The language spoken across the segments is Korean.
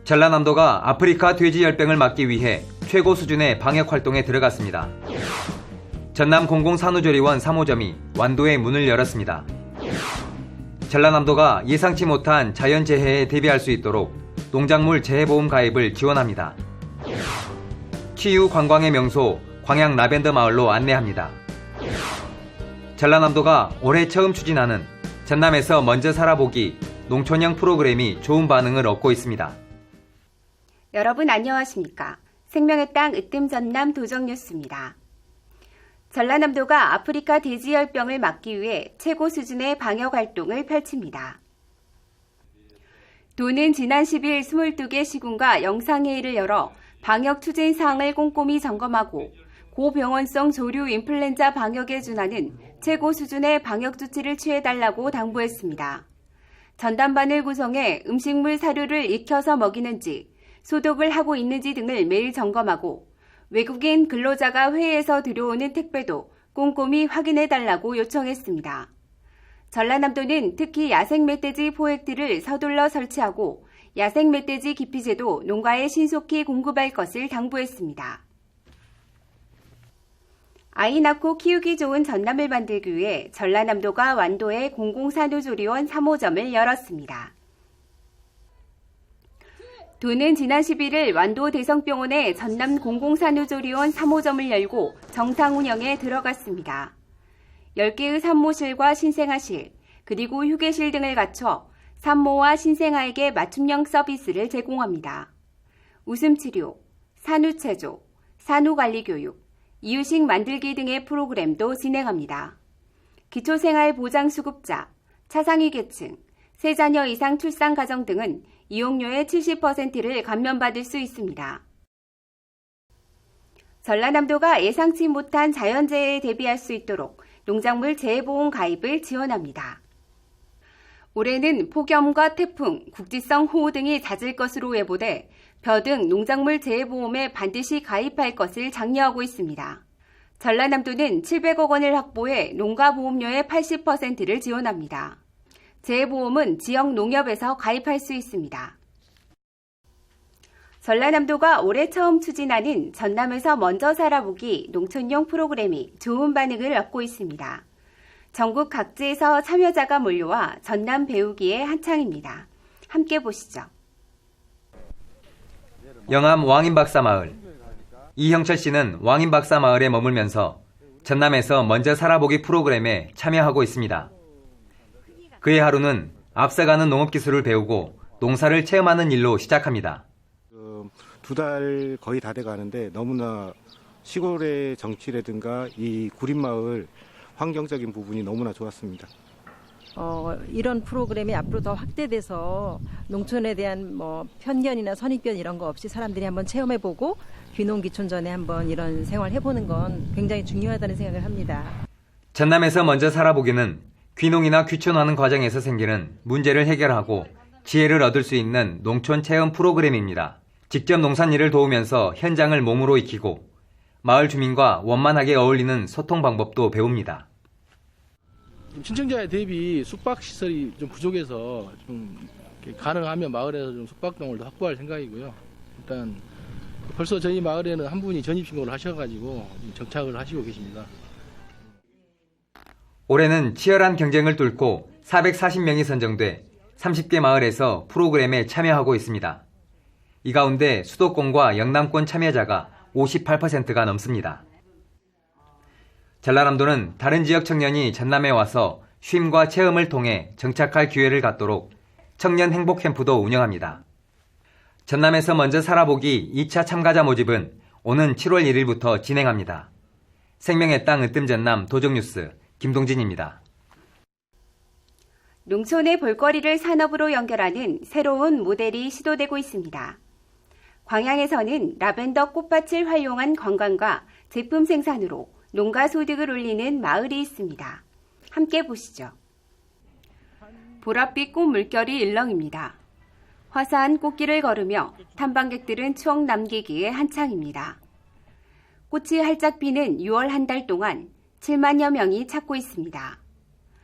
전라남도가 아프리카 돼지열병을 막기 위해 최고 수준의 방역 활동에 들어갔습니다. 전남 공공산후조리원 3호점이 완도에 문을 열었습니다. 전라남도가 예상치 못한 자연재해에 대비할 수 있도록 농작물 재해보험 가입을 지원합니다. 치유 관광의 명소 광양 라벤더 마을로 안내합니다. 전라남도가 올해 처음 추진하는 전남에서 먼저 살아보기 농촌형 프로그램이 좋은 반응을 얻고 있습니다. 여러분 안녕하십니까? 생명의 땅 으뜸 전남 도정뉴스입니다. 전라남도가 아프리카 돼지열병을 막기 위해 최고 수준의 방역 활동을 펼칩니다. 도는 지난 10일 22개 시군과 영상회의를 열어 방역 추진 사항을 꼼꼼히 점검하고 고병원성 조류 인플루엔자 방역에 준하는 최고 수준의 방역 조치를 취해달라고 당부했습니다. 전담반을 구성해 음식물 사료를 익혀서 먹이는지, 소독을 하고 있는지 등을 매일 점검하고 외국인 근로자가 회의에서 들여오는 택배도 꼼꼼히 확인해달라고 요청했습니다. 전라남도는 특히 야생 멧돼지 포획틀을 서둘러 설치하고 야생 멧돼지 기피제도 농가에 신속히 공급할 것을 당부했습니다. 아이 낳고 키우기 좋은 전남을 만들기 위해 전라남도가 완도에 공공산후조리원 3호점을 열었습니다. 도는 지난 11일 완도 대성병원에 전남 공공산후조리원 3호점을 열고 정상 운영에 들어갔습니다. 10개의 산모실과 신생아실, 그리고 휴게실 등을 갖춰 산모와 신생아에게 맞춤형 서비스를 제공합니다. 웃음치료, 산후체조, 산후관리교육, 이유식 만들기 등의 프로그램도 진행합니다. 기초생활보장수급자, 차상위 계층, 3자녀 이상 출산 가정 등은 이용료의 70%를 감면받을 수 있습니다. 전라남도가 예상치 못한 자연재해에 대비할 수 있도록 농작물 재해보험 가입을 지원합니다. 올해는 폭염과 태풍, 국지성 호우 등이 잦을 것으로 예보돼 벼 등 농작물 재해보험에 반드시 가입할 것을 장려하고 있습니다. 전라남도는 700억 원을 확보해 농가보험료의 80%를 지원합니다. 재해보험은 지역 농협에서 가입할 수 있습니다. 전라남도가 올해 처음 추진하는 전남에서 먼저 살아보기 농촌용 프로그램이 좋은 반응을 얻고 있습니다. 전국 각지에서 참여자가 몰려와 전남 배우기에 한창입니다. 함께 보시죠. 영암 왕인박사마을. 이형철 씨는 왕인박사마을에 머물면서 전남에서 먼저 살아보기 프로그램에 참여하고 있습니다. 그의 하루는 앞서가는 농업기술을 배우고 농사를 체험하는 일로 시작합니다. 2달 거의 다 돼가는데 너무나 시골의 정치라든가 이 구린마을 환경적인 부분이 너무나 좋았습니다. 이런 프로그램이 앞으로 더 확대돼서 농촌에 대한 편견이나 선입견 이런 거 없이 사람들이 한번 체험해보고 귀농귀촌 전에 한번 이런 생활 해보는 건 굉장히 중요하다는 생각을 합니다. 전남에서 먼저 살아보기는 귀농이나 귀촌하는 과정에서 생기는 문제를 해결하고 지혜를 얻을 수 있는 농촌 체험 프로그램입니다. 직접 농산일을 도우면서 현장을 몸으로 익히고 마을 주민과 원만하게 어울리는 소통 방법도 배웁니다. 신청자에 대비 숙박시설이 좀 부족해서 좀 가능하면 마을에서 좀 숙박동을 더 확보할 생각이고요. 일단 벌써 저희 마을에는 한 분이 전입신고를 하셔가지고 정착을 하시고 계십니다. 올해는 치열한 경쟁을 뚫고 440명이 선정돼 30개 마을에서 프로그램에 참여하고 있습니다. 이 가운데 수도권과 영남권 참여자가 58%가 넘습니다. 전라남도는 다른 지역 청년이 전남에 와서 쉼과 체험을 통해 정착할 기회를 갖도록 청년 행복 캠프도 운영합니다. 전남에서 먼저 살아보기 2차 참가자 모집은 오는 7월 1일부터 진행합니다. 생명의 땅 으뜸 전남 도정뉴스 김동진입니다. 농촌의 볼거리를 산업으로 연결하는 새로운 모델이 시도되고 있습니다. 광양에서는 라벤더 꽃밭을 활용한 관광과 제품 생산으로 농가 소득을 올리는 마을이 있습니다. 함께 보시죠. 보랏빛 꽃 물결이 일렁입니다. 화사한 꽃길을 걸으며 탐방객들은 추억 남기기에 한창입니다. 꽃이 활짝 피는 6월 한 달 동안 7만여 명이 찾고 있습니다.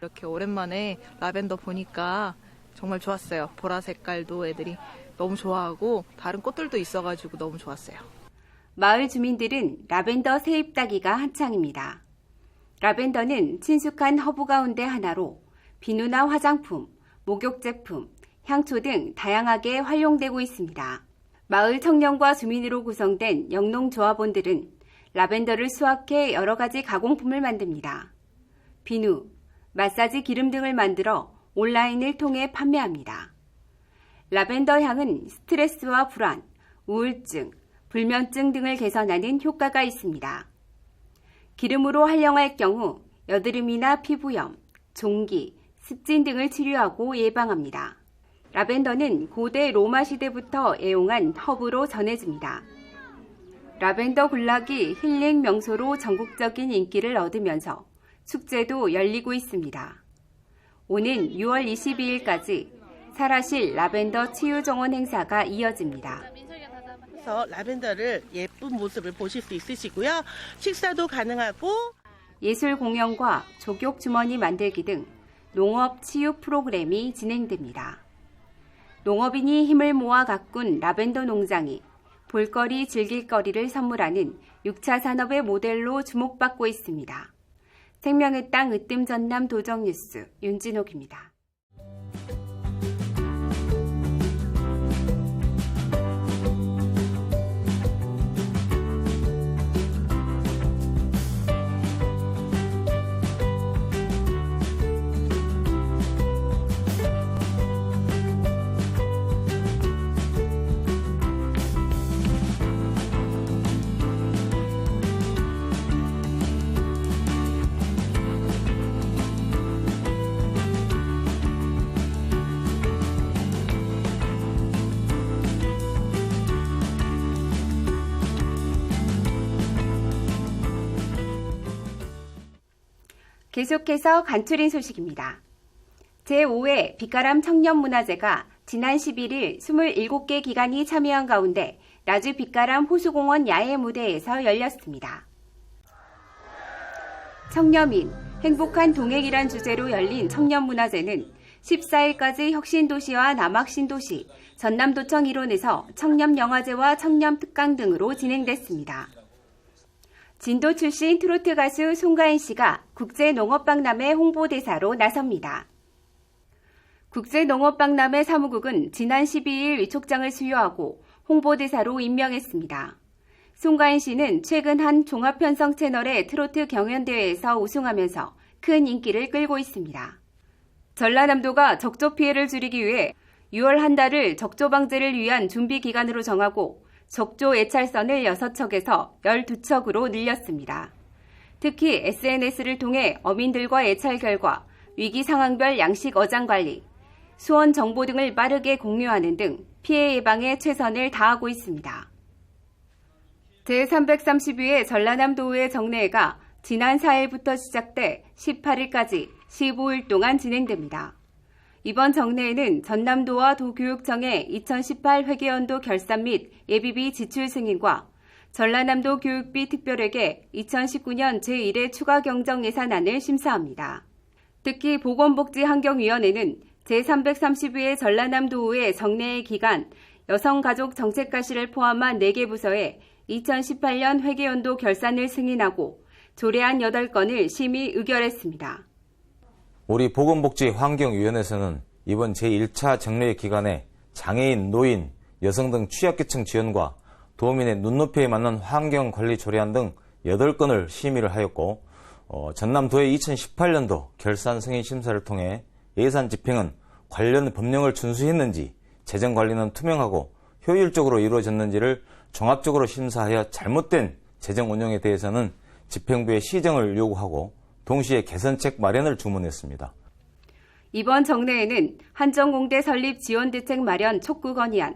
이렇게 오랜만에 라벤더 보니까 정말 좋았어요. 보라 색깔도 애들이 너무 좋아하고 다른 꽃들도 있어가지고 너무 좋았어요. 마을 주민들은 라벤더 세입 따기가 한창입니다. 라벤더는 친숙한 허브 가운데 하나로 비누나 화장품, 목욕 제품, 향초 등 다양하게 활용되고 있습니다. 마을 청년과 주민으로 구성된 영농조합원들은 라벤더를 수확해 여러 가지 가공품을 만듭니다. 비누, 마사지 기름 등을 만들어 온라인을 통해 판매합니다. 라벤더 향은 스트레스와 불안, 우울증, 불면증 등을 개선하는 효과가 있습니다. 기름으로 활용할 경우 여드름이나 피부염, 종기, 습진 등을 치료하고 예방합니다. 라벤더는 고대 로마 시대부터 애용한 허브로 전해집니다. 라벤더 군락이 힐링 명소로 전국적인 인기를 얻으면서 축제도 열리고 있습니다. 오는 6월 22일까지 사라실 라벤더 치유정원 행사가 이어집니다. 그래서 라벤더를 예쁜 모습을 보실 수 있으시고요. 식사도 가능하고 예술 공연과 족욕 주머니 만들기 등 농업 치유 프로그램이 진행됩니다. 농업인이 힘을 모아 가꾼 라벤더 농장이 볼거리 즐길거리를 선물하는 6차 산업의 모델로 주목받고 있습니다. 생명의 땅 으뜸 전남 도정 뉴스 윤진옥입니다. 계속해서 간추린 소식입니다. 제5회 빛가람 청년문화제가 지난 11일 27개 기관이 참여한 가운데 나주 빛가람 호수공원 야외 무대에서 열렸습니다. 청렴인, 행복한 동행이란 주제로 열린 청년문화제는 14일까지 혁신도시와 남학신도시, 전남도청 일원에서 청렴영화제와 청렴특강 등으로 진행됐습니다. 진도 출신 트로트 가수 송가인 씨가 국제농업박람회 홍보대사로 나섭니다. 국제농업박람회 사무국은 지난 12일 위촉장을 수여하고 홍보대사로 임명했습니다. 송가인 씨는 최근 한 종합편성 채널의 트로트 경연대회에서 우승하면서 큰 인기를 끌고 있습니다. 전라남도가 적조 피해를 줄이기 위해 6월 한 달을 적조 방제를 위한 준비 기간으로 정하고 적조 예찰선을 6척에서 12척으로 늘렸습니다. 특히 SNS를 통해 어민들과 예찰 결과, 위기 상황별 양식 어장 관리, 수원 정보 등을 빠르게 공유하는 등 피해 예방에 최선을 다하고 있습니다. 제332회 전라남도의회 정례회가 지난 4일부터 시작돼 18일까지 15일 동안 진행됩니다. 이번 정례회는 전남도와 도교육청의 2018 회계연도 결산 및 예비비 지출 승인과 전라남도 교육비 특별회계 2019년 제1회 추가 경정 예산안을 심사합니다. 특히 보건복지환경위원회는 제332회 전라남도의회 정례회 기간 여성가족정책과실을 포함한 4개 부서에 2018년 회계연도 결산을 승인하고 조례안 8건을 심의 의결했습니다. 우리 보건복지환경위원회에서는 이번 제1차 정례회 기간에 장애인, 노인, 여성 등 취약계층 지원과 도민의 눈높이에 맞는 환경관리 조례안 등 8건을 심의를 하였고 전남도의 2018년도 결산 승인 심사를 통해 예산 집행은 관련 법령을 준수했는지, 재정관리는 투명하고 효율적으로 이루어졌는지를 종합적으로 심사하여 잘못된 재정 운영에 대해서는 집행부에 시정을 요구하고 동시에 개선책 마련을 주문했습니다. 이번 정례회는 한정공대 설립 지원대책 마련 촉구 건의안,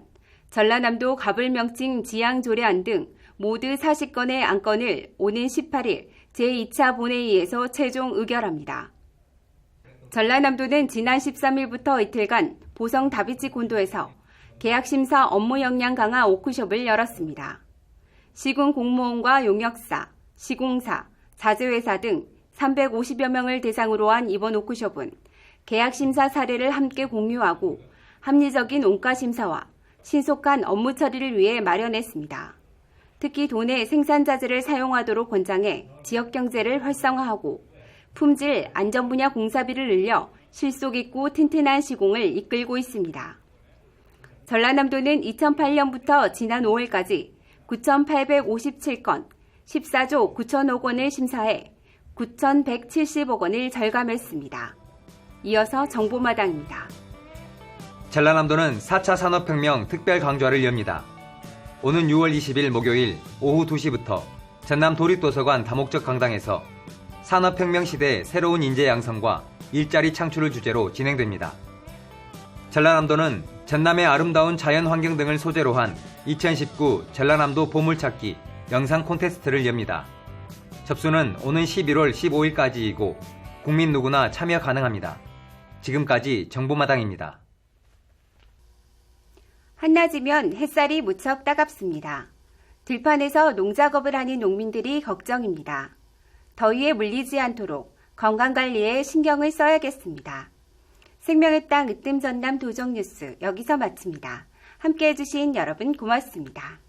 전라남도 가불명칭 지향조례안 등 모두 40건의 안건을 오는 18일 제2차 본회의에서 최종 의결합니다. 전라남도는 지난 13일부터 이틀간 보성 다비치 콘도에서 계약심사 업무 역량 강화 워크숍을 열었습니다. 시군 공무원과 용역사, 시공사, 자재회사 등 350여 명을 대상으로 한 이번 워크숍은 계약심사 사례를 함께 공유하고 합리적인 원가심사와 신속한 업무 처리를 위해 마련했습니다. 특히 도내 생산자재를 사용하도록 권장해 지역 경제를 활성화하고 품질, 안전 분야 공사비를 늘려 실속 있고 튼튼한 시공을 이끌고 있습니다. 전라남도는 2008년부터 지난 5월까지 9,857건, 14조 9천억 원을 심사해 9,170억 원을 절감했습니다. 이어서 정보마당입니다. 전라남도는 4차 산업혁명 특별강좌를 엽니다. 오는 6월 20일 목요일 오후 2시부터 전남 도립도서관 다목적 강당에서 산업혁명 시대 새로운 인재 양성과 일자리 창출을 주제로 진행됩니다. 전라남도는 전남의 아름다운 자연 환경 등을 소재로 한 2019 전라남도 보물찾기 영상 콘테스트를 엽니다. 접수는 오는 11월 15일까지이고 국민 누구나 참여 가능합니다. 지금까지 정보마당입니다. 한낮이면 햇살이 무척 따갑습니다. 들판에서 농작업을 하는 농민들이 걱정입니다. 더위에 물리지 않도록 건강관리에 신경을 써야겠습니다. 생명의 땅 으뜸 전남 도정뉴스 여기서 마칩니다. 함께해 주신 여러분 고맙습니다.